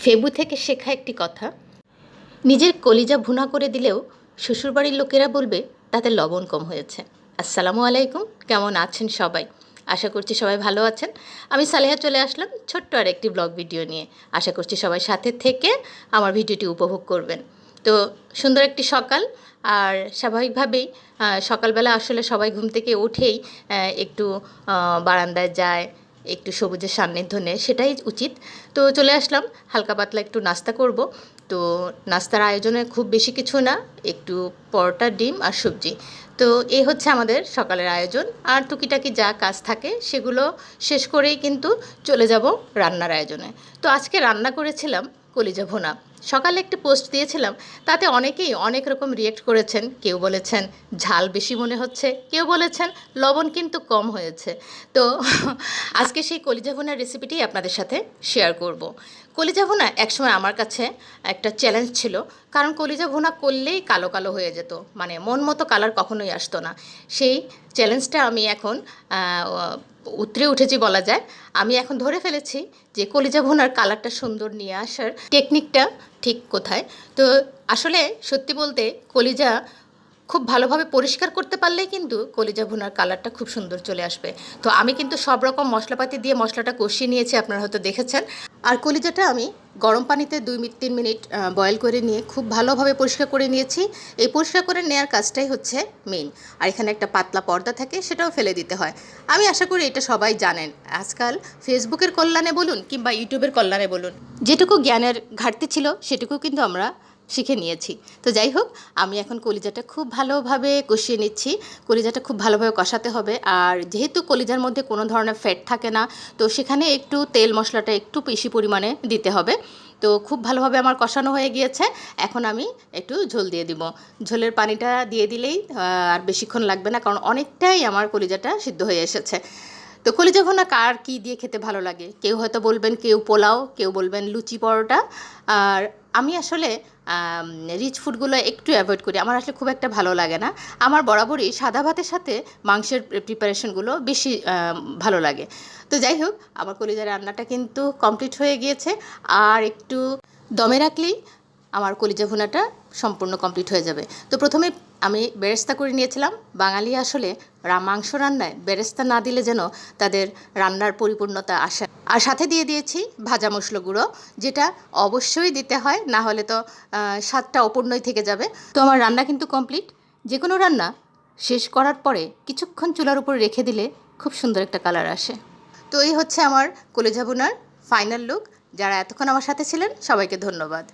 ফেবু থেকে শেখা একটি কথা, নিজের কলিজা ভুনা করে দিলেও শ্বশুরবাড়ির লোকেরা বলবে তাতে লবণ কম হয়েছে। আসসালামু আলাইকুম, কেমন আছেন সবাই? আশা করছি সবাই ভালো আছেন। আমি সালেহা চলে আসলাম ছোট্ট আর একটি ব্লগ ভিডিও নিয়ে। আশা করছি সবাই সাথে থেকে আমার ভিডিওটি উপভোগ করবেন। তো সুন্দর একটি সকাল, আর স্বাভাবিকভাবেই সকালবেলা আসলে সবাই ঘুম থেকে উঠেই একটু বারান্দায় যায়, একটু সবুজের সান্নিধ্য নেয়, সেটাই উচিত। তো চলে আসলাম, হালকা পাতলা একটু নাস্তা করব। তো নাস্তার আয়োজনে খুব বেশি কিছু না, একটু পরোটা, ডিম আর সবজি। তো এই হচ্ছে আমাদের সকালের আয়োজন, আর টুকিটাকি যা কাজ থাকে সেগুলো শেষ করেই কিন্তু চলে যাব রান্নার আয়োজনে। তো আজকে রান্না করেছিলাম কলিজা ভুনা। সকালে একটি পোস্ট দিয়েছিলাম, তাতে অনেকেই অনেক রকম রিয়েক্ট করেছেন। কেউ বলেছেন ঝাল বেশি মনে হচ্ছে, কেউ বলেছেন লবণ কিন্তু কম হয়েছে। তো আজকে সেই কলিজা ভুনার রেসিপিটি আপনাদের সাথে শেয়ার করব। কলিজা ভুনা একসময় আমার কাছে একটা চ্যালেঞ্জ ছিল, কারণ কলিজা ভুনা করলেই কালো কালো হয়ে যেত, মানে মন মতো কালার কখনোই আসতো না। সেই চ্যালেঞ্জটা আমি এখন উতরে উঠেছি বলা যায়। আমি এখন ধরে ফেলেছি যে কলিজা ভুনার কালারটা সুন্দর নিয়ে আসার টেকনিকটা ঠিক কোথায়। তো আসলে সত্যি বলতে কলিজা খুব ভালোভাবে পরিষ্কার করতে পারলেই কিন্তু কলিজা ভুনার কালারটা খুব সুন্দর চলে আসবে। তো আমি কিন্তু সব রকম মশলাপাতি দিয়ে মশলাটা কষিয়ে নিয়েছি, আপনারা হয়তো দেখেছেন। আর কলিজাটা আমি গরম পানিতে 2-3 মিনিট বয়েল করে নিয়ে খুব ভালোভাবে পরিষ্কার করে নিয়েছি। এই পরিষ্কার করে নেওয়ার কাজটাই হচ্ছে মেইন। আর এখানে একটা পাতলা পর্দা থাকে, সেটাও ফেলে দিতে হয়। আমি আশা করি এটা সবাই জানেন। আজকাল ফেসবুকের কল্যাণে বলুন কিংবা ইউটিউবের কল্যাণে বলুন, যেটুকু জ্ঞানের ঘাটতি ছিল সেটুকু কিন্তু আমরা শিখে নিয়েছি। তো যাই হোক, আমি এখন কলিজাটা খুব ভালোভাবে কষিয়ে নিচ্ছি। কলিজাটা খুব ভালোভাবে কষাতে হবে, আর যেহেতু কলিজার মধ্যে কোনো ধরনের ফ্যাট থাকে না, তো সেখানে একটু তেল মশলাটা একটু বেশি পরিমাণে দিতে হবে। তো খুব ভালোভাবে আমার কষানো হয়ে গিয়েছে। এখন আমি একটু ঝোল দিয়ে দিব। ঝোলের পানিটা দিয়ে দিলেই আর বেশিক্ষণ লাগবে না, কারণ অনেকটাই আমার কলিজাটা সিদ্ধ হয়ে এসেছে। তো কলিজা ভুনা কার কী দিয়ে খেতে ভালো লাগে? কেউ হয়তো বলবেন কেউ পোলাও, কেউ বলবেন লুচি পরোটা। আর আমি আসলে রিচ ফুডগুলো একটু অ্যাভয়েড করি, আমার আসলে খুব একটা ভালো লাগে না। আমার বরাবরই সাদা ভাতের সাথে মাংসের প্রিপারেশনগুলো বেশি ভালো লাগে। তো যাই হোক, আমার কলিজার রান্নাটা কিন্তু কমপ্লিট হয়ে গিয়েছে। আর একটু দমে রাখলেই আমার কলিজা ভুনাটা সম্পূর্ণ কমপ্লিট হয়ে যাবে। তো প্রথমে আমি বেরেস্তা করে নিয়েছিলাম। বাঙালি আসলে মাংস রান্নায় বেরেস্তা না দিলে যেন তাদের রান্নার পরিপূর্ণতা আসে। আর সাথে দিয়ে দিয়েছি ভাজা মশলা গুঁড়ো, যেটা অবশ্যই দিতে হয়, না হলে তো স্বাদটা অপূর্ণই থেকে যাবে। তো আমার রান্না কিন্তু কমপ্লিট। যে কোনো রান্না শেষ করার পরে কিছুক্ষণ চুলার উপর রেখে দিলে খুব সুন্দর একটা কালার আসে। তো এই হচ্ছে আমার কলিজা ভুনার ফাইনাল লুক। যারা এতক্ষণ আমার সাথে ছিলেন সবাইকে ধন্যবাদ।